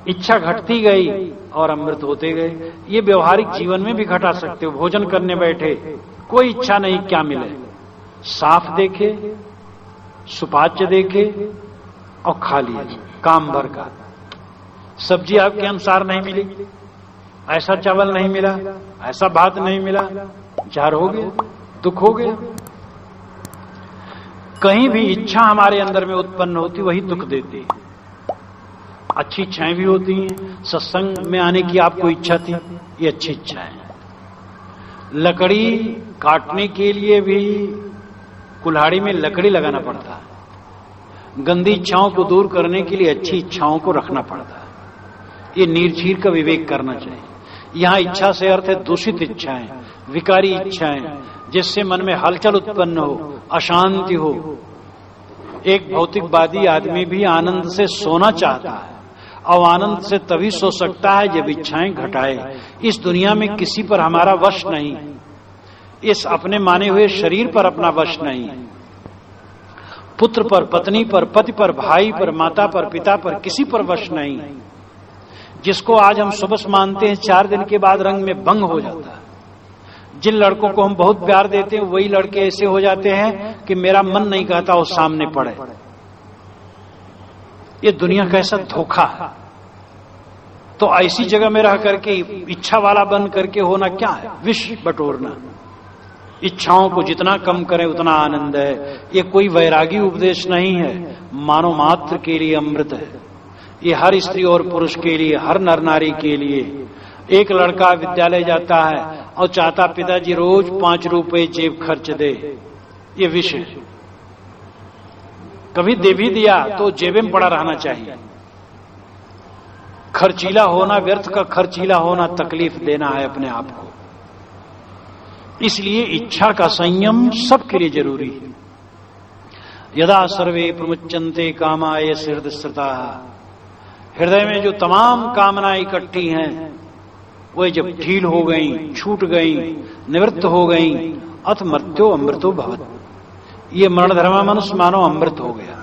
इच्छा घटती गई और अमृत होते गए। ये व्यवहारिक जीवन में भी घटा सकते हो। भोजन करने बैठे, कोई इच्छा नहीं क्या मिले, साफ देखे, सुपाच्य देखे और खा लिया काम भर का। सब्जी आपके अनुसार नहीं मिली, ऐसा चावल नहीं मिला, ऐसा भात नहीं मिला, जार हो गया, दुख हो गया। कहीं भी इच्छा हमारे अंदर में उत्पन्न होती वही दुख देती है। अच्छी इच्छाएं भी होती हैं। सत्संग में आने की आपको इच्छा थी, ये अच्छी इच्छा है। लकड़ी काटने के लिए भी कुल्हाड़ी में लकड़ी लगाना पड़ता है। गंदी इच्छाओं को दूर करने के लिए अच्छी इच्छाओं को रखना पड़ता है। ये नीरछीर का विवेक करना चाहिए। यहां इच्छा से अर्थ है दूषित इच्छाएं, विकारी इच्छाएं, जिससे मन में हलचल उत्पन्न हो, अशांति हो। एक भौतिकवादी आदमी भी आनंद से सोना चाहता है और आनंद से तभी सो सकता है जब इच्छाएं घटाए। इस दुनिया में किसी पर हमारा वश नहीं, इस अपने माने हुए शरीर पर अपना वश नहीं, पुत्र पर, पत्नी पर, पति पर, भाई पर, माता पर, पिता पर, किसी पर वश नहीं। जिसको आज हम सुबह मानते हैं, 4 दिन के बाद रंग में भंग हो जाता है। जिन लड़कों को हम बहुत प्यार देते हैं वही लड़के ऐसे हो जाते हैं कि मेरा मन नहीं कहता वो सामने पड़े। ये दुनिया का ऐसा धोखा है। तो ऐसी जगह में रह करके इच्छा वाला बन करके होना क्या है? विष बटोरना। इच्छाओं को जितना कम करें उतना आनंद है। ये कोई वैरागी उपदेश नहीं है, मानव मात्र के लिए अमृत है। ये हर स्त्री और पुरुष के लिए, हर नर नारी के लिए। एक लड़का विद्यालय जाता है और चाहता पिताजी रोज 5 रुपए जेब खर्च दे, ये विषय। कभी दे भी दिया तो जेब में पड़ा रहना चाहिए। खर्चीला होना, व्यर्थ का खर्चीला होना तकलीफ देना है अपने आप को। इसलिए इच्छा का संयम सबके लिए जरूरी है। यदा सर्वे प्रमुच्यन्ते कामाय हृदयस्थिता, हृदय में जो तमाम कामनाएं इकट्ठी हैं वह जब ढील हो गई, छूट गई, निवृत्त हो गई, अथ मर्त्यो अमृतो भवत्। ये मरण धर्मा मनुष्य मानो अमृत हो गया।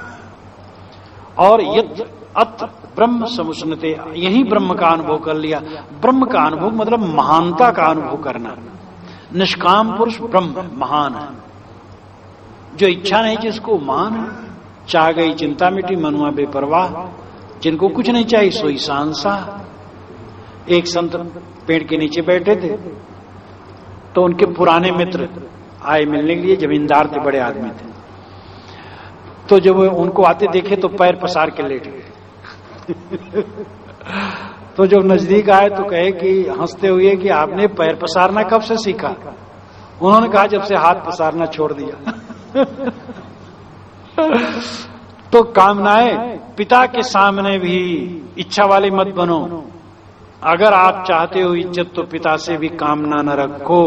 और यत् अत ब्रह्म समुष्णते, यही ब्रह्म का अनुभव कर लिया। ब्रह्म का अनुभव मतलब महानता का अनुभव करना। निष्काम पुरुष ब्रह्म महान है। जो इच्छा नहीं जिसको मान है, चाह गई चिंता मिटी, मनुआ बेपरवाह। जिनको कुछ नहीं चाहिए सोई सांसा। एक संत पेड़ के नीचे बैठे थे तो उनके पुराने मित्र आए मिलने के लिए, जमींदार थे, बड़े आदमी थे। तो जब उनको आते देखे तो पैर पसार के लेट गए। तो जब नजदीक आए तो कहे कि हंसते हुए कि आपने पैर पसारना कब से सीखा? उन्होंने कहा जब से हाथ पसारना छोड़ दिया। तो कामनाएं पिता के सामने भी इच्छा वाले मत बनो। अगर आप चाहते हो इज्जत तो पिता से भी कामना न रखो,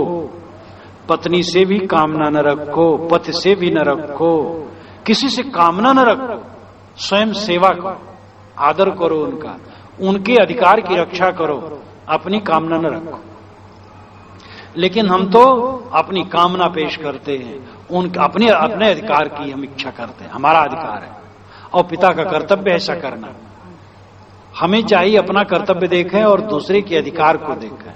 पत्नी से भी कामना न रखो, पति से भी न रखो, किसी से कामना न रखो। स्वयं सेवा करो, आदर करो उनका, उनके अधिकार की रक्षा करो, अपनी कामना न रखो। लेकिन हम तो अपनी कामना पेश करते हैं, अपने अधिकार की हम इच्छा करते हैं, हमारा अधिकार है। और पिता का कर्तव्य ऐसा करना। हमें चाहिए अपना कर्तव्य देखें और दूसरे के अधिकार को देखें।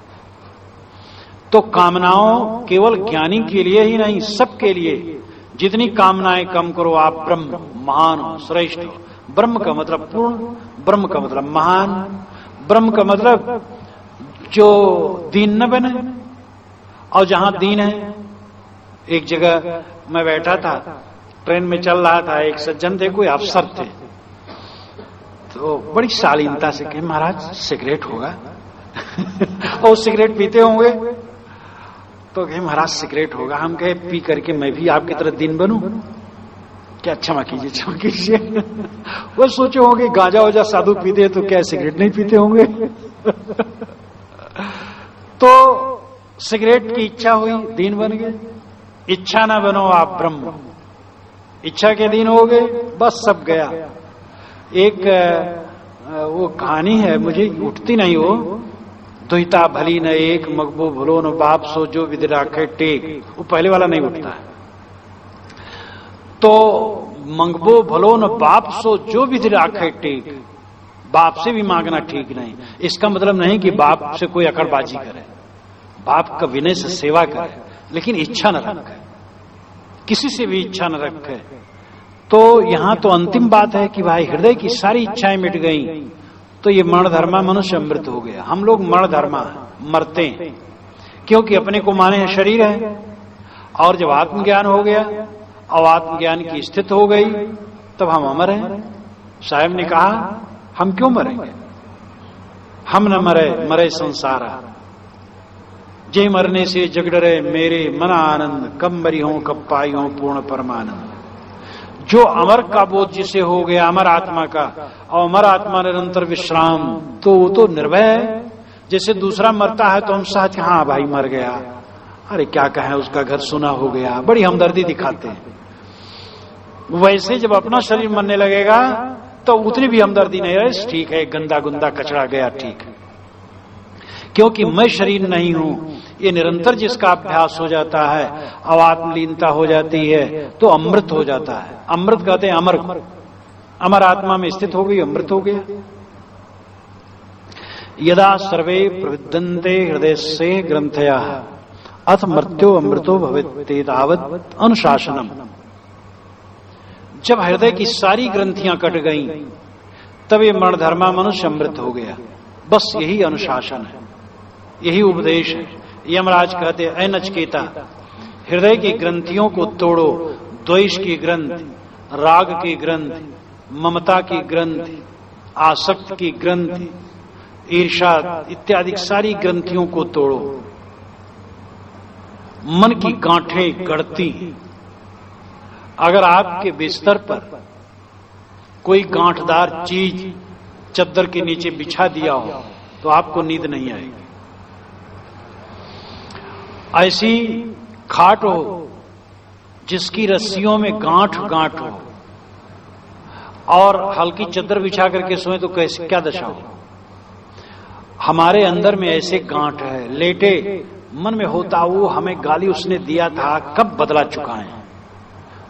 तो कामनाओं केवल ज्ञानी के लिए ही नहीं, सबके लिए। जितनी कामनाएं कम करो आप ब्रह्म महान हो, श्रेष्ठ हो। ब्रह्म का मतलब पूर्ण, ब्रह्म का मतलब महान, ब्रह्म का मतलब जो दीन न बने। और जहां दीन है, एक जगह मैं बैठा था, ट्रेन में चल रहा था, एक सज्जन थे, कोई अफसर थे, तो बड़ी शालीनता से कहे महाराज सिगरेट होगा? और सिगरेट पीते होंगे? तो कहे महाराज सिगरेट होगा। हम कहे पी करके मैं भी आपकी तरह दिन बनूं क्या? क्षमा कीजिए, क्षमा कीजिए। वो सोचे होंगे गांजा वाजा साधु पीते हैं तो क्या सिगरेट नहीं पीते होंगे? तो सिगरेट की इच्छा हुई, दीन बन गए। इच्छा ना बनो आप ब्रह्म, इच्छा के दिन हो गए, बस सब गया। एक वो कहानी है, मुझे उठती नहीं वो, दुहिता भली न एक, मगबो भलो न बाप, सो जो विधि राखे टेक। वो पहले वाला नहीं उठता है। तो मंगबो भलो न बाप, सो जो विधि राखे टेक। बाप से भी मांगना ठीक नहीं। इसका मतलब नहीं कि बाप से कोई अकड़बाजी करे, बाप का विनय से सेवा करे, लेकिन इच्छा न रखे, किसी से भी इच्छा न रखे। तो यहां तो अंतिम बात है कि भाई हृदय की सारी इच्छाएं मिट गई तो ये मरणधर्मा मनुष्य अमृत हो गया। हम लोग मरणधर्मा मरते हैं क्योंकि अपने को माने हैं शरीर है, और जब आत्मज्ञान हो गया और आत्मज्ञान की स्थिति हो गई तब हम अमर हैं। साहब ने कहा हम क्यों मरेंगे, हम न मरे मरे संसार, जे मरने से जग डरे मेरे मन आनंद, कब मरी हो कब पाई हो पूर्ण परमानंद। जो अमर का बोध जिसे हो गया अमर आत्मा का, और अमर आत्मा निरंतर विश्राम, तो वो तो निर्भय है। जैसे दूसरा मरता है तो हम सहज हाँ भाई मर गया, अरे क्या कहें उसका घर सुना हो गया, बड़ी हमदर्दी दिखाते हैं। वैसे जब अपना शरीर मरने लगेगा तो उतनी भी हमदर्दी नहीं रहे, ठीक है गंदा गुंदा कचरा गया ठीक है, क्योंकि मैं शरीर नहीं हूं। ये निरंतर जिसका अभ्यास हो जाता है और आत्मलीनता हो जाती है तो अमृत हो जाता है। अमृत कहते हैं अमर को, अमर आत्मा में स्थित हो गई, अमृत हो गया। यदा सर्वे प्रविद्यन्ते हृदय से ग्रंथया अथ मृत्यो अमृतो भवेत्ते तावत् अनुशासनम। जब हृदय की सारी ग्रंथियां कट गईं तब ये मरणधर्मा मनुष्य अमृत हो गया। बस यही अनुशासन है, यही उपदेश है। यमराज कहते ऐ नचिकेता, हृदय की ग्रंथियों को तोड़ो, द्वेष की ग्रंथि, राग की ग्रंथि, ममता की ग्रंथि, आसक्त की ग्रंथि, ईर्षा इत्यादि सारी ग्रंथियों को तोड़ो। मन की गांठें गढ़ती हैं। अगर आपके बिस्तर पर कोई गांठदार चीज चद्दर के नीचे बिछा दिया हो तो आपको नींद नहीं आएगी। ऐसी खाट हो जिसकी रस्सियों में गांठ गांठ हो और हल्की चद्दर बिछा करके सोए तो कैसे क्या दशा हो। हमारे अंदर में ऐसे गांठ है, लेटे मन में होता वो हमें गाली उसने दिया था कब बदला चुकाएं,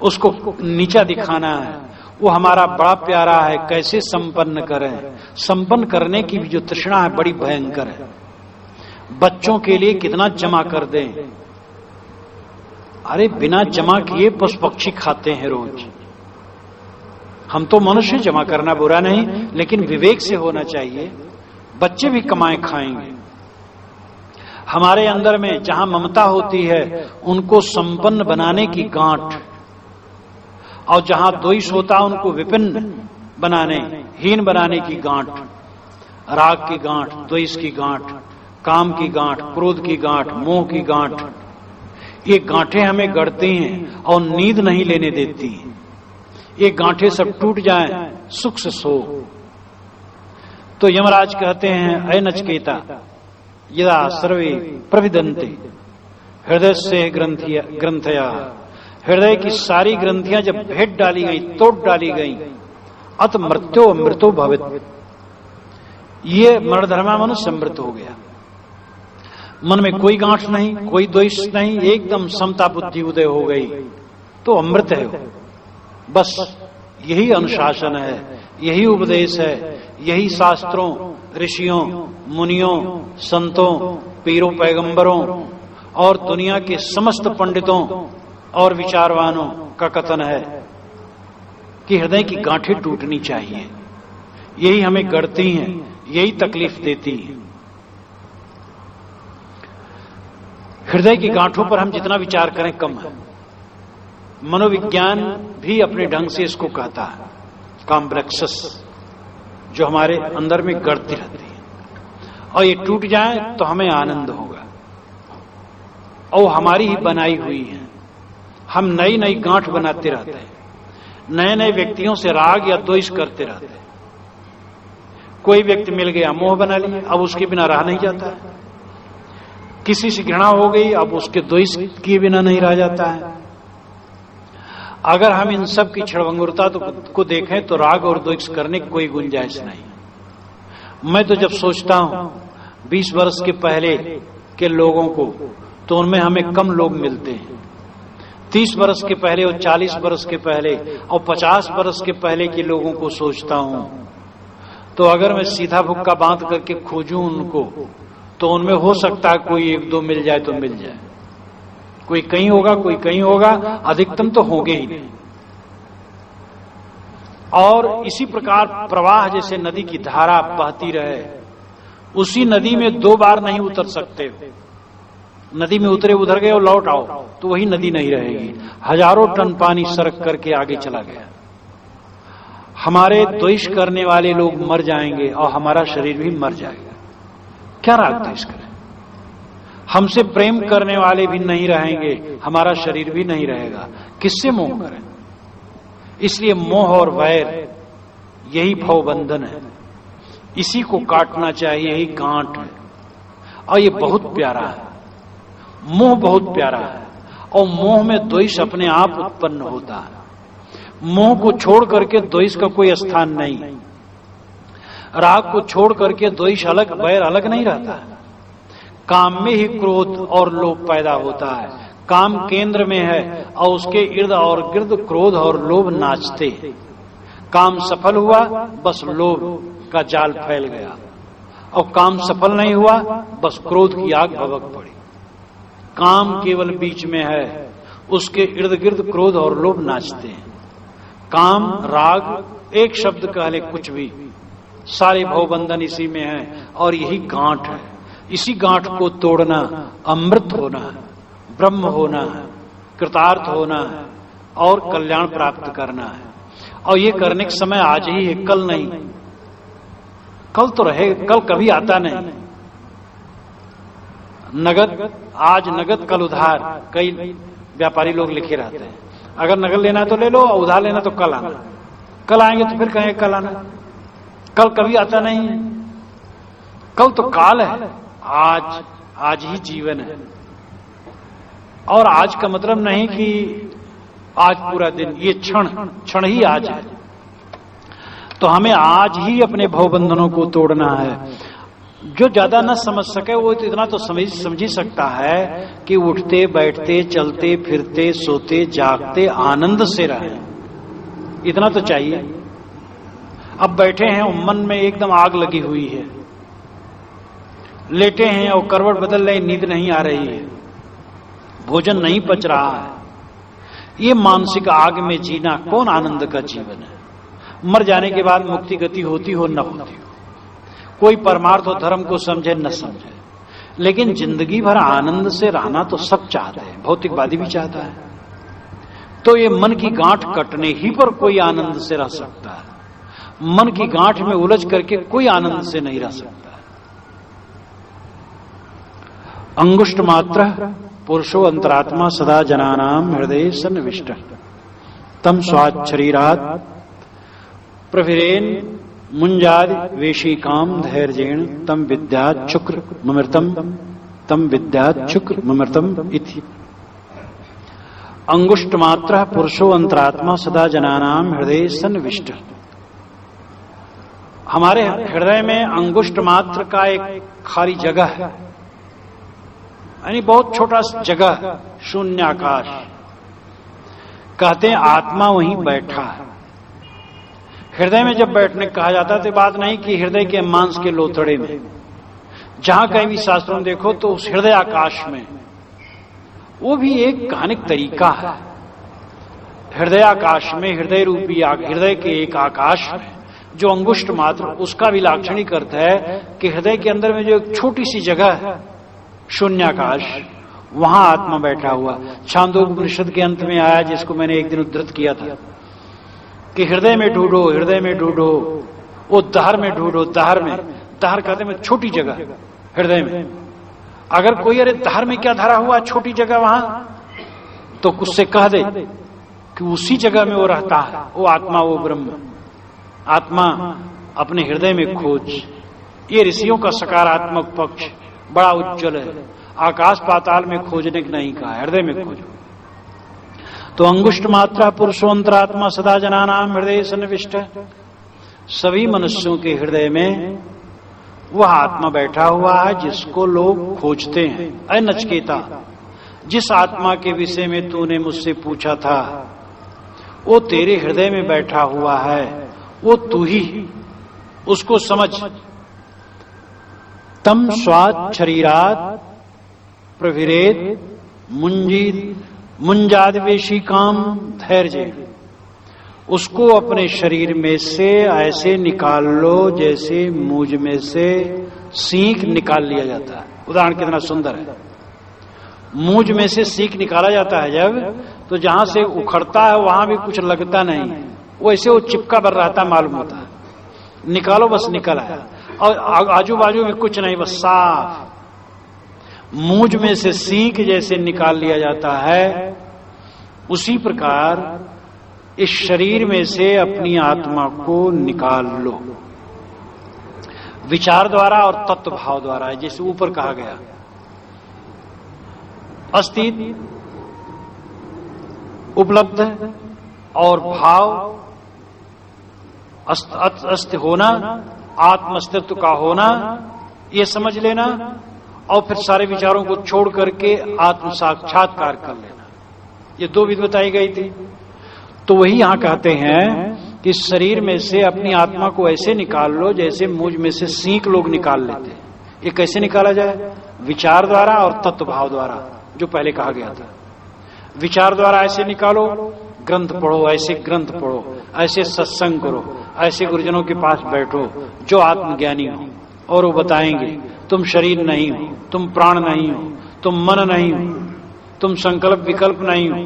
उसको नीचा दिखाना है, वो हमारा बड़ा प्यारा है कैसे संपन्न करें। संपन्न करने की भी जो तृष्णा है बड़ी भयंकर है। बच्चों के लिए कितना जमा कर दें, अरे बिना जमा किए पशु पक्षी खाते हैं रोज। हम तो मनुष्य, जमा करना बुरा नहीं लेकिन विवेक से होना चाहिए। बच्चे भी कमाए खाएंगे। हमारे अंदर में जहां ममता होती है उनको संपन्न बनाने की गांठ, और जहां द्वेष होता है उनको विपिन्न बनाने, हीन बनाने की गांठ, राग की गांठ, द्वेष की गांठ, काम की गांठ, क्रोध की गांठ, मोह की गांठ, ये गांठें हमें गढ़ती हैं और नींद नहीं लेने देती हैं। ये गांठें सब टूट जाएं, सुख से सो। तो यमराज कहते हैं ऐ नचिकेता, यदा सर्वे प्रविदन्ते हृदय से ग्रंथया, हृदय की सारी ग्रंथियां जब भेद डाली गई, तोड़ डाली गई, अत मृत्यो अमृतो भवेत्, ये मरणधर्मा मनुष्य अमृत हो गया। मन में कोई गांठ नहीं, कोई द्वेष नहीं, एकदम समता बुद्धि उदय हो गई तो अमृत है। बस यही अनुशासन है, यही उपदेश है, यही शास्त्रों, ऋषियों, मुनियों, संतों, पीरों, पैगंबरों और दुनिया के समस्त पंडितों और विचारवानों का कथन है कि हृदय की गांठें टूटनी चाहिए। यही हमें गढ़ती हैं, यही तकलीफ देती है। हृदय की गांठों पर हम जितना विचार करें कम है। मनोविज्ञान भी अपने ढंग से इसको कहता है कॉम्प्लेक्सस, जो हमारे अंदर में गढ़ती रहती है, और ये टूट जाए तो हमें आनंद होगा, और हमारी ही बनाई हुई है। हम नई नई गांठ बनाते रहते हैं, नए नए व्यक्तियों से राग या द्वेष करते रहते हैं। कोई व्यक्ति मिल गया, मोह बना लिया, अब उसके बिना रहा नहीं जाता है। किसी से घृणा हो गई, अब उसके द्वेष किए बिना नहीं रह जाता है। अगर हम इन सब की क्षणभंगुरता को देखें तो राग और द्वेष करने की कोई गुंजाइश नहीं। मैं तो जब सोचता हूं 20 वर्ष के पहले के लोगों को, तो उनमें हमें कम लोग मिलते हैं। 30 वर्ष के पहले और 40 वर्ष के पहले और 50 वर्ष के पहले के लोगों को सोचता हूं तो अगर मैं सीधा भुक्का बांध करके खोजूं उनको, तो उनमें हो सकता है कोई एक दो मिल जाए तो मिल जाए, कोई कहीं होगा कोई कहीं होगा, अधिकतम तो होंगे ही नहीं। और इसी प्रकार प्रवाह जैसे नदी की धारा बहती रहे, उसी नदी में दो बार नहीं उतर सकते। नदी में उतरे उधर गए और लौट आओ तो वही नदी नहीं रहेगी। हजारों टन पानी सरक करके आगे चला गया। हमारे द्वेष करने वाले लोग मर जाएंगे और हमारा शरीर भी मर जाएगा। क्या राग द्वेष करें? हमसे प्रेम करने वाले भी नहीं रहेंगे, हमारा शरीर भी नहीं रहेगा। किससे मोह करें? इसलिए मोह और वैर यही भवबंधन है, इसी को काटना चाहिए, यही गांठ है। और ये बहुत प्यारा है, मोह बहुत प्यारा है। और मोह में द्वेष अपने आप उत्पन्न होता है। मोह को छोड़ करके द्वेष का कोई स्थान नहीं। राग को छोड़ करके द्वेष अलग, वैर अलग नहीं रहता है। काम में ही क्रोध और लोभ पैदा होता है। काम केंद्र में है और उसके इर्द और गिर्द क्रोध और लोभ नाचते। काम सफल हुआ, बस लोभ का जाल फैल गया, और काम सफल नहीं हुआ, बस क्रोध की आग भभक पड़ी। काम केवल बीच में है, उसके इर्द गिर्द क्रोध और लोभ नाचते हैं। काम, राग, एक शब्द कह ले कुछ भी, सारे भवबंधन इसी में है। और यही गांठ है। इसी गांठ को तोड़ना अमृत होना है, ब्रह्म होना है, कृतार्थ होना है और कल्याण प्राप्त करना है। और ये करने के समय आज ही है, कल नहीं। कल तो रहे, कल कभी आता नहीं। नगद, आज नगद कल उधार, कई व्यापारी लोग लिखे रहते हैं। अगर नगद लेना है तो ले लो, और उधार लेना तो कल आना। कल आएंगे तो फिर कहेंगे कल आना। कल कभी आता नहीं है। कल तो काल है, आज, आज ही जीवन है। और आज का मतलब नहीं कि आज पूरा दिन, ये क्षण, क्षण ही आज है। तो हमें आज ही अपने भवबंधनों को तोड़ना है। जो ज्यादा न समझ सके वो तो इतना तो समझ ही सकता है कि उठते बैठते चलते फिरते सोते जागते आनंद से रहें, इतना तो चाहिए। अब बैठे हैं और मन में एकदम आग लगी हुई है, लेटे हैं और करवट बदल रहे, नींद नहीं आ रही है, भोजन नहीं पच रहा है। ये मानसिक आग में जीना कौन आनंद का जीवन है? मर जाने के बाद मुक्ति गति होती हो न होती हो, कोई परमार्थ और धर्म को समझे न समझे, लेकिन जिंदगी भर आनंद से रहना तो सब चाहते हैं, भौतिकवादी भी चाहता है। तो ये मन की गांठ कटने ही पर कोई आनंद से रह सकता है। मन की गांठ में उलझ करके कोई आनंद से नहीं रह सकता। अंगुष्ठ मात्र पुरुषो अंतरात्मा सदा जनानाम हृदय सन्निविष्ट तम स्वाच्छरीरात प्रभिरेन मुंजाद वेशी काम धैर्येण तम विद्यात् शुक्र ममृतम तम विद्यात् शुक्र ममृतम इति। अंगुष्ठ मात्र पुरुषो अंतरात्मा सदा जनानाम हृदय सन्निविष्ट। हमारे हृदय में अंगुष्ठ मात्र का एक खाली जगह है, यानी बहुत छोटा जगह, शून्य आकाश। कहते हैं आत्मा वहीं बैठा है। हृदय में जब बैठने कहा जाता है तो बात नहीं कि हृदय के मांस के लोथड़े में, जहां कहीं भी शास्त्रों में देखो तो उस हृदय आकाश में, वो भी एक कहानिक तरीका है। हृदय आकाश में, हृदय रूपी हृदय के एक आकाश में जो अंगुष्ठ मात्र, उसका भी लाक्षणिक अर्थ है कि हृदय के अंदर में जो एक छोटी सी जगह है शून्याकाश, वहां आत्मा बैठा हुआ। छांदोपनिषद के अंत में आया, जिसको मैंने एक दिन उद्धृत किया था कि हृदय में ढूंढो, हृदय में ढूंढो, वो दहर में ढूंढो, दहर में। दहर कहते में छोटी जगह हृदय में। अगर कोई अरे दहर में क्या धरा हुआ छोटी जगह वहां, तो उससे कह दे कि उसी जगह में वो रहता है, वो आत्मा, वो ब्रह्म। आत्मा अपने हृदय में खोज। ये ऋषियों का सकारात्मक पक्ष बड़ा उज्जवल है। आकाश पाताल में खोजने की नहीं कहा, हृदय में खोजो। तो अंगुष्ठ मात्रा पुरुषोंतरात्मा सदा जनानाम हृदय सन्निविष्ट। सभी मनुष्यों के हृदय में वह आत्मा बैठा हुआ है जिसको लोग खोजते हैं। अय नचकेता, जिस आत्मा के विषय में तूने मुझसे पूछा था वो तेरे हृदय में बैठा हुआ है, वो तू ही, उसको समझ। तम स्वाद शरीरात प्रभिरेत मुंजादवेशी काम धैर्य। उसको अपने शरीर में से ऐसे निकाल लो जैसे मूंज में से सीख निकाल लिया जाता है। उदाहरण कितना सुंदर है। मूंज में से सीख निकाला जाता है जब, तो जहां से उखड़ता है वहां भी कुछ लगता नहीं, वैसे वो चिपका भर रहता मालूम होता है। निकालो बस निकल आया, और आजू बाजू में कुछ नहीं, बस साफ। मूंज में से सीख जैसे निकाल लिया जाता है, उसी प्रकार इस शरीर में से अपनी आत्मा को निकाल लो, विचार द्वारा और तत्व भाव द्वारा। जैसे ऊपर कहा गया, अस्तित्व उपलब्ध और भाव अस्तित्व होना, आत्म अस्तित्व का होना, ये समझ लेना, और फिर सारे विचारों को छोड़ करके आत्म साक्षात्कार कर लेना। ये दो विधि बताई गई थी। तो वही यहां कहते हैं कि शरीर में से अपनी आत्मा को ऐसे निकाल लो जैसे मूंज में से सीख लोग निकाल लेते हैं। ये कैसे निकाला जाए? विचार द्वारा और तत्व भाव द्वारा, जो पहले कहा गया था। विचार द्वारा ऐसे निकालो, ग्रंथ पढ़ो, ऐसे ग्रंथ पढ़ो, ऐसे सत्संग करो, ऐसे गुरुजनों के पास बैठो जो आत्मज्ञानी हो, और वो बताएंगे तुम शरीर नहीं हो, तुम प्राण नहीं हो, तुम मन नहीं हो, तुम संकल्प विकल्प नहीं हो,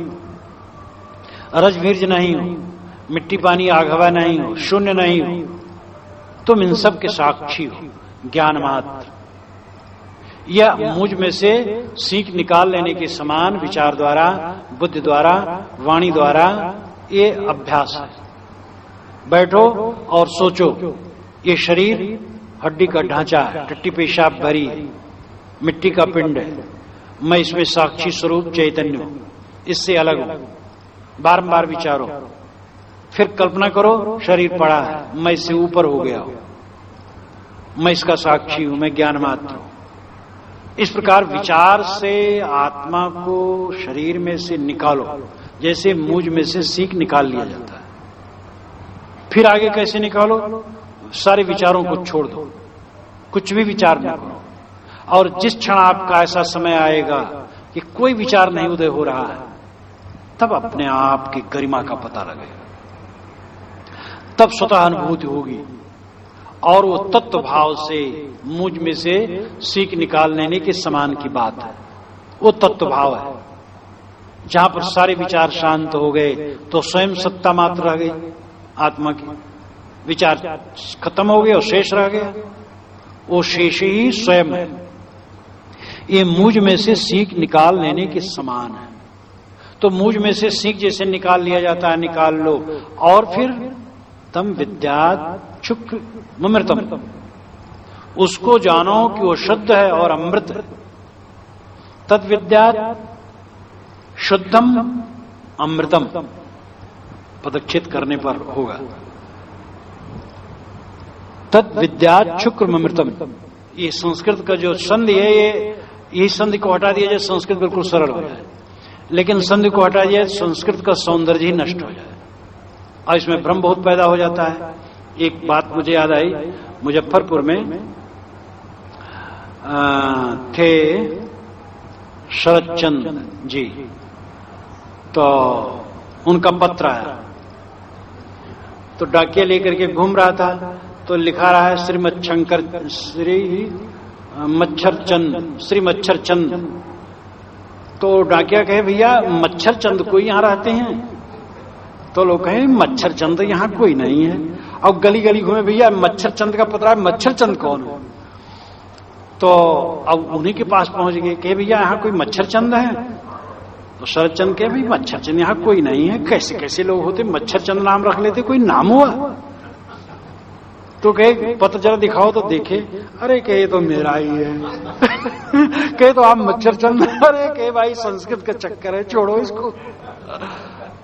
रज बीज नहीं हो, मिट्टी पानी आग हवा नहीं हो, शून्य नहीं हो, तुम इन सब के साक्षी हो, ज्ञान मात्र। यह मुझ में से सीख निकाल लेने के समान विचार द्वारा, बुद्धि द्वारा, वाणी द्वारा ये अभ्यास है। बैठो और सोचो, ये शरीर हड्डी का ढांचा है, टट्टी पेशाब भरी है, मिट्टी का पिंड है, मैं इसमें साक्षी स्वरूप चैतन्य हूं, इससे अलग हूं। बारंबार विचारो, फिर कल्पना करो शरीर पड़ा है, मैं इससे ऊपर हो गया हूं, मैं इसका साक्षी हूं, मैं ज्ञान मात्र हूं। इस प्रकार विचार से आत्मा को शरीर में से निकालो, जैसे मूंज में से सीख निकाल लिया जाता है। फिर आगे कैसे निकालो? सारे विचारों को छोड़ दो, कुछ भी विचार न करो। और जिस क्षण आपका ऐसा समय आएगा कि कोई विचार नहीं उदय हो रहा है, तब अपने आप की गरिमा का पता लगेगा, तब स्वतः अनुभूति होगी। और वो तत्व भाव से मुझ में से सीख निकाल लेने के समान की बात है। वो तत्व भाव है जहां पर सारे विचार शांत हो गए तो स्वयं सत्ता मात्र रह गई आत्मा की। विचार खत्म हो गए और शेष रह गया, वो शेष ही स्वयं है। ये मुझ में से सीख निकाल लेने के समान है। तो मुझ में से सीख जैसे निकाल लिया जाता है, निकाल लो। और फिर तम विद्यात् शुक्र ममृतम, उसको जानो कि वो शुद्ध है और अमृत है। तद विद्यात् शुद्धम अमृतम, पदच्छेद करने पर होगा। तद विद्यात् शुक्र ममृतम, ये संस्कृत का जो संधि है, ये संधि को हटा दिया जाए, संस्कृत बिल्कुल सरल हो जाए। लेकिन संधि को हटा दिया, संस्कृत का सौंदर्य ही नष्ट हो जाए और इसमें भ्रम बहुत पैदा हो जाता है। एक बात मुझे याद आई, मुजफ्फरपुर में थे शरद चंद्र जी, तो उनका पत्र आया, तो डाकिया लेकर के घूम रहा था, तो लिखा रहा है श्री मच्छर चंद। तो डाकिया कहे भैया मच्छर चंद कोई यहाँ रहते हैं? तो लोग कहे मच्छर चंद यहाँ कोई नहीं है। अब गली गली घूमे, भैया मच्छर चंद का पता है, मच्छर चंद कौन है? तो अब उन्हीं के पास पहुंच गए, कहे भैया यहाँ कोई मच्छर चंद है? तो शरद चंद कहे भाई मच्छर चंद यहाँ कोई नहीं है, कैसे कैसे लोग होते मच्छर चंद नाम रख लेते, कोई नाम हुआ? तो कहे पत्र जरा दिखाओ तो देखे। अरे कहे तो मेरा ही है। कहे तो आप मच्छर चंद? अरे कहे भाई संस्कृत का चक्कर है, छोड़ो इसको।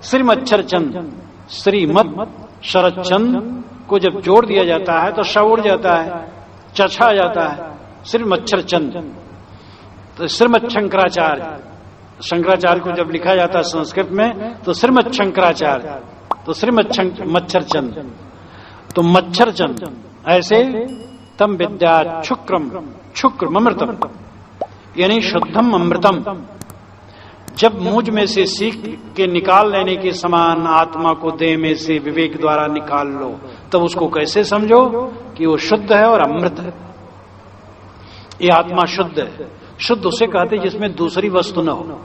श्री मच्छर चंद, श्रीमत शरद चंद को जब जोड़ दिया जाता है तो श उड़ जाता है, चछा जाता है, श्री मच्छर चंद। तो श्रीमत शंकराचार्य, शंकराचार्य को जब लिखा जाता है संस्कृत में तो श्रीमत शंकराचार्य, तो श्रीमत मच्छर चंद। तो मच्छर चंद ऐसे तम विद्या क्षुक्रम अमृतम, यानी शुद्धम अमृतम। जब मुझ में से सीख के निकाल लेने के समान आत्मा को देह में से विवेक द्वारा निकाल लो, तब उसको कैसे समझो कि वो शुद्ध है और अमृत है। ये आत्मा शुद्ध है। शुद्ध उसे कहते जिसमें दूसरी वस्तु न हो।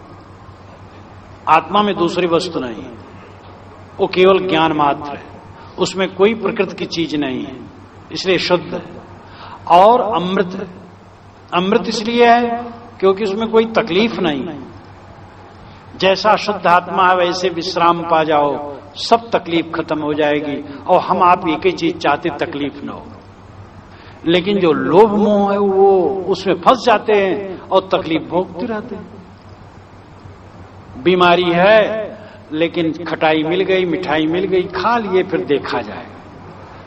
आत्मा में दूसरी वस्तु नहीं है, वो केवल ज्ञान मात्र है, उसमें कोई प्रकृति की चीज नहीं है, इसलिए शुद्ध है। और अमृत है। अमृत इसलिए है क्योंकि उसमें कोई तकलीफ नहीं है। जैसा शुद्ध आत्मा है वैसे विश्राम पा जाओ, सब तकलीफ खत्म हो जाएगी। और हम आप एक ही चीज चाहते, तकलीफ न हो। लेकिन जो लोभ मोह है वो उसमें फंस जाते हैं और तकलीफ भोगते रहते हैं। बीमारी है लेकिन खटाई मिल गई, मिठाई मिल गई, खा लिए, फिर देखा जाए,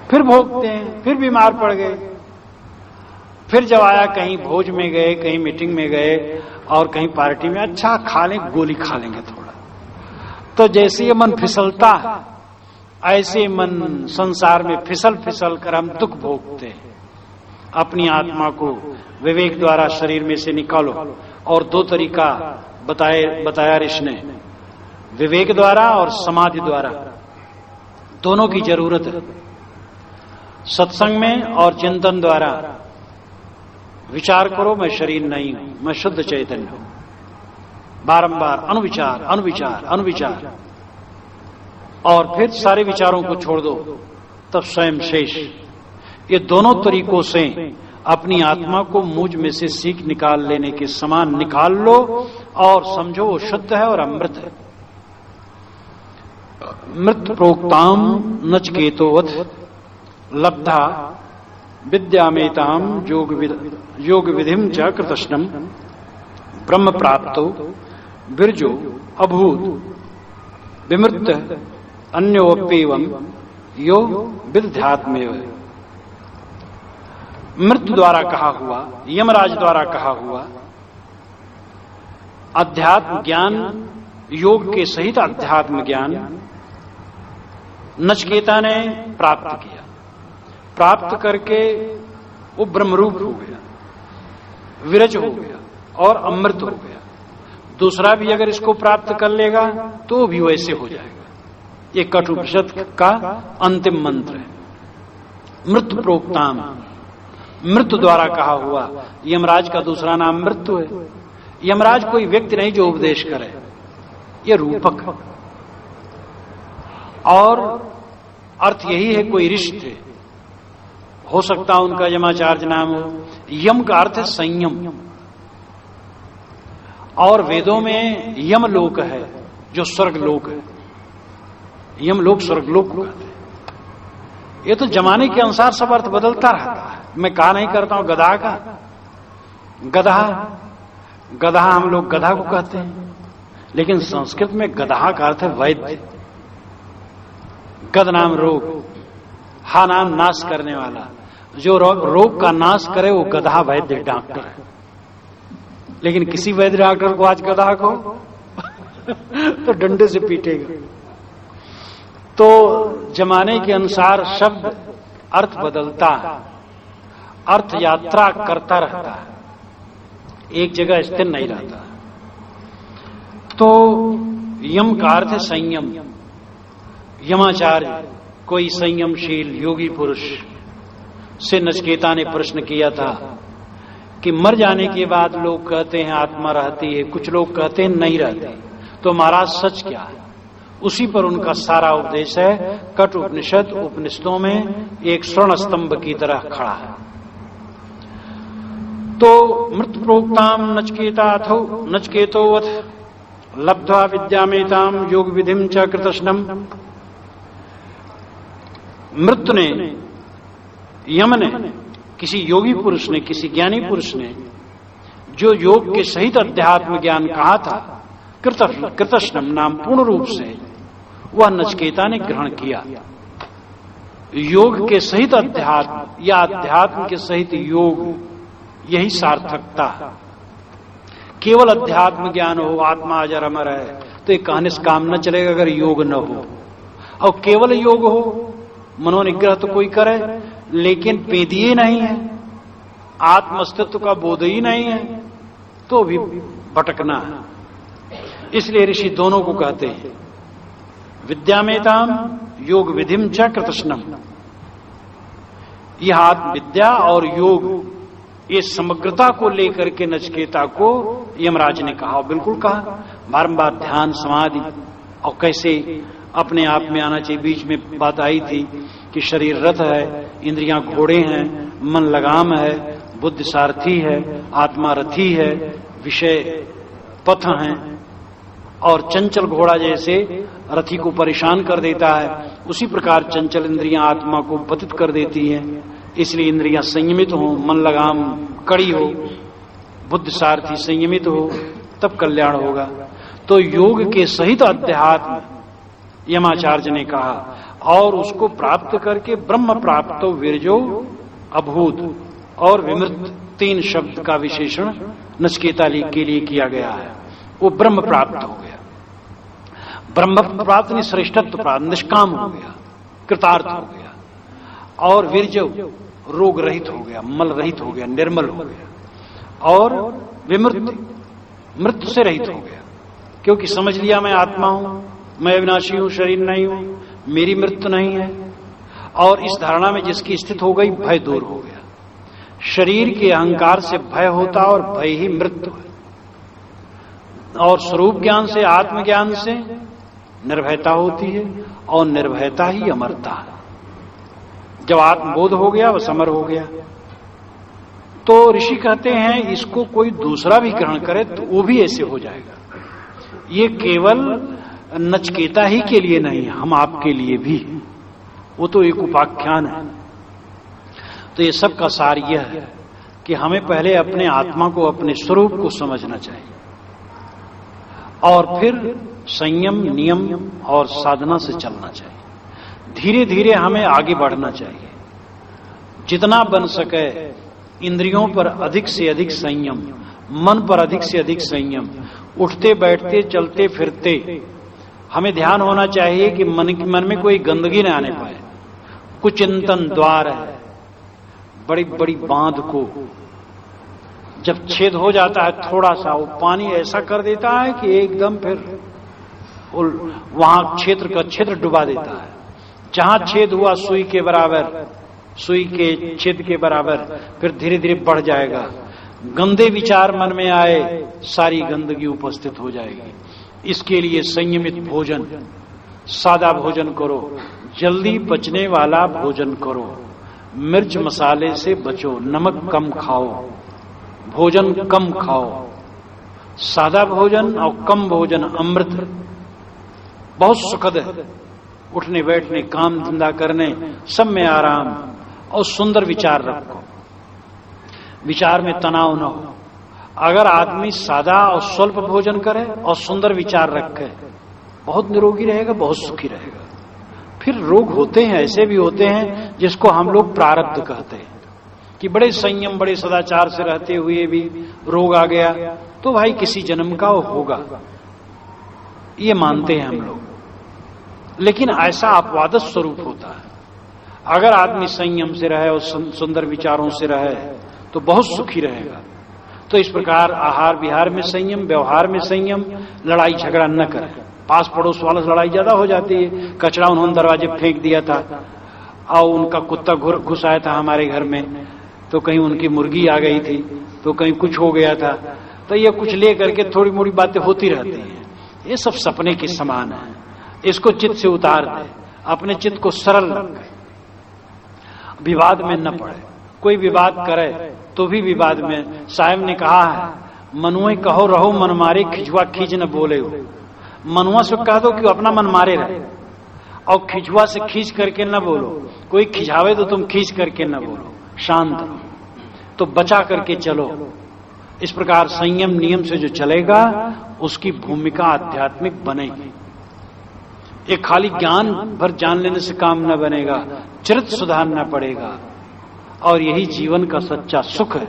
फिर भोगते हैं, फिर बीमार पड़ गए। फिर जब आया कहीं भोज में गए, कहीं मीटिंग में गए और कहीं पार्टी में, अच्छा खा लें, गोली खा लेंगे थोड़ा। तो जैसे ये मन फिसलता है ऐसे मन संसार में फिसल फिसल कर हम दुख भोगते हैं। अपनी आत्मा को विवेक द्वारा शरीर में से निकालो। और दो तरीका बताया ऋषि ने, विवेक द्वारा और समाधि द्वारा, दोनों की जरूरत है। सत्संग में और चिंतन द्वारा विचार करो, मैं शरीर नहीं हूं, मैं शुद्ध चैतन्य हूं। बारंबार अनुविचार अनुविचार अनुविचार, और फिर सारे विचारों को छोड़ दो, तब स्वयं शेष। ये दोनों तरीकों से अपनी आत्मा को मुझ में से सीख निकाल लेने के समान निकाल लो और समझो वो शुद्ध है और अमृत है। मृत प्रोक्ताम नचकेतोवत लब्धा विद्यामेताम योग विधिम च कृतस्नम ब्रह्म प्राप्तो बिरजो अभूत विमृत अन्योप्येवं यो विद्यात्मेव। मृत्यु द्वारा कहा हुआ, यमराज द्वारा कहा हुआ अध्यात्म ज्ञान, योग के सहित अध्यात्म ज्ञान नचकेता ने प्राप्त किया। प्राप्त करके वो ब्रह्मरूप हो गया, विरज हो गया और अमृत हो गया। दूसरा भी अगर इसको प्राप्त कर लेगा तो भी वैसे हो जाएगा। ये कठोपनिषद का अंतिम मंत्र है। मृत्यु प्रोक्ताम, मृत्यु द्वारा कहा हुआ। यमराज का दूसरा नाम मृत्यु है। यमराज कोई व्यक्ति नहीं जो उपदेश करे, ये रूपक है। और अर्थ यही है, कोई ऋषि थे, हो सकता उनका यमाचार्य नाम हो। यम का अर्थ है संयम, और वेदों में यम लोक है जो स्वर्ग लोक है। यम लोक स्वर्ग लोक को कहते हैं। ये तो जमाने के अनुसार सब अर्थ बदलता रहता है। मैं कहा नहीं करता हूं गधा का, गधा हम लोग गधा को कहते हैं, लेकिन संस्कृत में गधा का अर्थ है वैद्य। गद नाम रोग, हा नाम नाश करने वाला। जो रोग का नाश करे वो गधा वैद्य डॉक्टर है। लेकिन किसी वैद्य डॉक्टर को आज गधा को तो डंडे से पीटेगा। तो जमाने के अनुसार शब्द अर्थ बदलता है, अर्थ यात्रा करता रहता है, एक जगह स्थिर नहीं रहता। तो यम का अर्थ है संयम। यमाचार्य कोई संयमशील योगी पुरुष से नचकेता ने प्रश्न किया था कि मर जाने के बाद लोग कहते हैं आत्मा रहती है, कुछ लोग कहते हैं नहीं रहती, तो महाराज सच क्या है? उसी पर उनका सारा उपदेश है। कट उपनिषद उपनिषदों में एक स्वर्ण स्तंभ की तरह खड़ा है। तो मृत प्रोक्ताम नचकेताथो नचकेतोवथ लब्ध्वा विद्यामेताम योग विधिम च कृतस्नम। मृत्यु ने, यम ने, किसी योगी पुरुष ने, किसी ज्ञानी पुरुष ने जो योग के सहित अध्यात्म ज्ञान कहा था, कृतस्नम नाम पूर्ण रूप से वह नचकेता ने ग्रहण किया। योग के सहित अध्यात्म या अध्यात्म के सहित योग, यही सार्थकता है। केवल अध्यात्म ज्ञान हो, आत्मा अजर अमर है, तो ये कहने से काम न चलेगा अगर योग न हो। और केवल योग हो, मनोनिग्रह तो कोई करे, लेकिन पेदिए नहीं है, आत्म अस्तित्व का बोध ही नहीं है, तो भी भटकना है। इसलिए ऋषि दोनों को कहते हैं विद्यामेताम योग विधिम च कृतस्नम। यह आत्म विद्या और योग, ये समग्रता को लेकर के नचिकेता को यमराज ने कहा, बिल्कुल कहा। बारंबार ध्यान समाधि और कैसे अपने आप में आना चाहिए। बीच में बात आई थी कि शरीर रथ है, इंद्रियां घोड़े हैं, मन लगाम है, बुद्धि सारथी है, आत्मा रथी है, विषय पथ हैं, और चंचल घोड़ा जैसे रथी को परेशान कर देता है, उसी प्रकार चंचल इंद्रियां आत्मा को पतित कर देती हैं। इसलिए इंद्रियां संयमित हो, मन लगाम कड़ी हो, बुद्धि सारथी संयमित हो, तब कल्याण होगा। तो योग के सहित अध्यात्म यमाचार्य ने कहा, और उसको प्राप्त करके ब्रह्म प्राप्त विरजो अभूत और विमृत, 3 शब्द का विशेषण नचिकेता के लिए किया गया है। वो ब्रह्म प्राप्त हो गया, ब्रह्म प्राप्त नहीं, श्रेष्ठत्व प्राप्त, निष्काम हो गया, कृतार्थ हो गया, और विरजो रोग रहित हो गया, मल रहित हो गया, निर्मल हो गया, और विमृत मृत्यु से रहित हो गया, क्योंकि समझ लिया मैं आत्मा हूं, मैं अविनाशी हूं, शरीर नहीं हूं, मेरी मृत्यु नहीं है। और इस धारणा में जिसकी स्थित हो गई, भय दूर हो गया। शरीर के अहंकार से भय होता, और भय ही मृत्यु है। और स्वरूप ज्ञान से, आत्मज्ञान से निर्भयता होती है, और निर्भयता ही अमरता है। जब आत्मबोध हो गया, वह समर हो गया। तो ऋषि कहते हैं इसको कोई दूसरा भी ग्रहण करे तो वो भी ऐसे हो जाएगा। ये केवल नचिकेता ही के लिए नहीं, हम आपके लिए भी, वो तो एक उपाख्यान है। तो ये सब का सार यह है कि हमें पहले अपने आत्मा को, अपने स्वरूप को समझना चाहिए, और फिर संयम, नियम और साधना से चलना चाहिए। धीरे धीरे हमें आगे बढ़ना चाहिए। जितना बन सके इंद्रियों पर अधिक से अधिक संयम, मन पर अधिक से अधिक संयम। उठते बैठते चलते फिरते हमें ध्यान होना चाहिए कि मन में कोई गंदगी न आने पाए। कुचिंतन द्वार है, बड़ी बड़ी बांध को जब छेद हो जाता है थोड़ा सा, वो पानी ऐसा कर देता है कि एकदम फिर वहां क्षेत्र का क्षेत्र डुबा देता है। जहां छेद हुआ सुई के बराबर, सुई के छेद के बराबर, फिर धीरे धीरे बढ़ जाएगा। गंदे विचार मन में आए, सारी गंदगी उपस्थित हो जाएगी। इसके लिए संयमित भोजन, सादा भोजन करो, जल्दी पचने वाला भोजन करो, मिर्च मसाले से बचो, नमक कम खाओ, भोजन कम खाओ। सादा भोजन और कम भोजन अमृत बहुत सुखद है। उठने बैठने, काम धंधा करने, सब में आराम, और सुंदर विचार रखो, विचार में तनाव न हो। अगर आदमी सादा और स्वल्प भोजन करे और सुंदर विचार रखे, बहुत निरोगी रहेगा, बहुत सुखी रहेगा। फिर रोग होते हैं, ऐसे भी होते हैं जिसको हम लोग प्रारब्ध कहते हैं कि बड़े संयम, बड़े सदाचार से रहते हुए भी रोग आ गया, तो भाई किसी जन्म का होगा, ये मानते हैं हम लोग। लेकिन ऐसा अपवाद स्वरूप होता है। अगर आदमी संयम से रहे और सुंदर विचारों से रहे तो बहुत सुखी रहेगा। तो इस प्रकार आहार विहार में संयम, व्यवहार में संयम, लड़ाई झगड़ा न करें। पास पड़ोस वालों से लड़ाई ज्यादा हो जाती है। कचरा उन्होंने दरवाजे फेंक दिया था और उनका कुत्ता घुस आया था हमारे घर में, तो कहीं उनकी मुर्गी आ गई थी, तो कहीं कुछ हो गया था। तो ये कुछ ले करके थोड़ी मोड़ी बातें होती रहती हैं। ये सब सपने के समान है। इसको चित्त से उतार दे, अपने चित्त को सरल रखे, विवाद में न पड़े। कोई विवाद करे तो भी विवाद में, साहब ने कहा है, मनुए कहो रहो मन मारे, खिंचुआ खींच न बोले हो। मनुआ से कह दो कि अपना मन मारे रहे, और खिंचुआ से खींच करके न बोलो। कोई खिंचावे तो तुम खींच करके न बोलो, शांत रहो, तो बचा करके चलो। इस प्रकार संयम नियम से जो चलेगा उसकी भूमिका आध्यात्मिक बनेगी। एक खाली ज्ञान भर जान लेने से काम न बनेगा, चरित्र सुधारना पड़ेगा, और यही जीवन का सच्चा सुख है।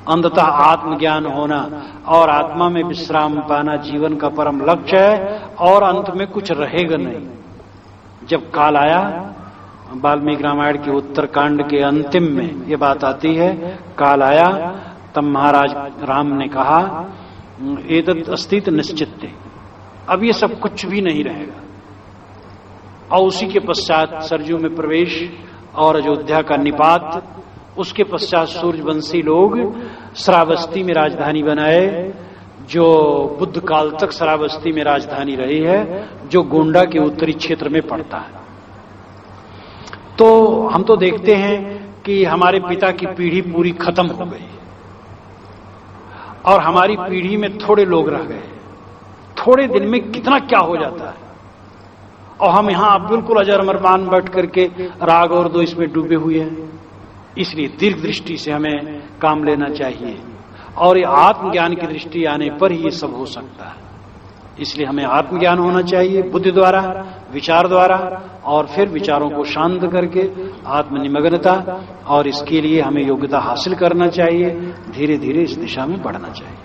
अंततः आत्मज्ञान होना और आत्मा में विश्राम पाना जीवन का परम लक्ष्य है, और अंत में कुछ रहेगा नहीं। जब काल आया वाल्मीकि रामायण के उत्तरकांड के अंतिम में ये बात आती है, काल आया तब महाराज राम ने कहा एतत् अस्तित निश्चित, अब ये सब कुछ भी नहीं रहेगा। और उसी के पश्चात सरयू में प्रवेश और अयोध्या का निपात, उसके पश्चात सूर्यवंशी लोग श्रावस्ती में राजधानी बनाए, जो बुद्ध काल तक श्रावस्ती में राजधानी रही है, जो गोंडा के उत्तरी क्षेत्र में पड़ता है। तो हम तो देखते हैं कि हमारे पिता की पीढ़ी पूरी खत्म हो गई और हमारी पीढ़ी में थोड़े लोग रह गए। थोड़े दिन में कितना क्या हो जाता है, और हम यहां बिल्कुल अजर अमरमान बैठ करके राग और द्वेष में डूबे हुए हैं। इसलिए दीर्घ दृष्टि से हमें काम लेना चाहिए, और ये आत्मज्ञान की दृष्टि आने पर ही ये सब हो सकता है। इसलिए हमें आत्मज्ञान होना चाहिए बुद्धि द्वारा, विचार द्वारा, और फिर विचारों को शांत करके आत्मनिमग्नता, और इसके लिए हमें योग्यता हासिल करना चाहिए। धीरे धीरे इस दिशा में बढ़ना चाहिए।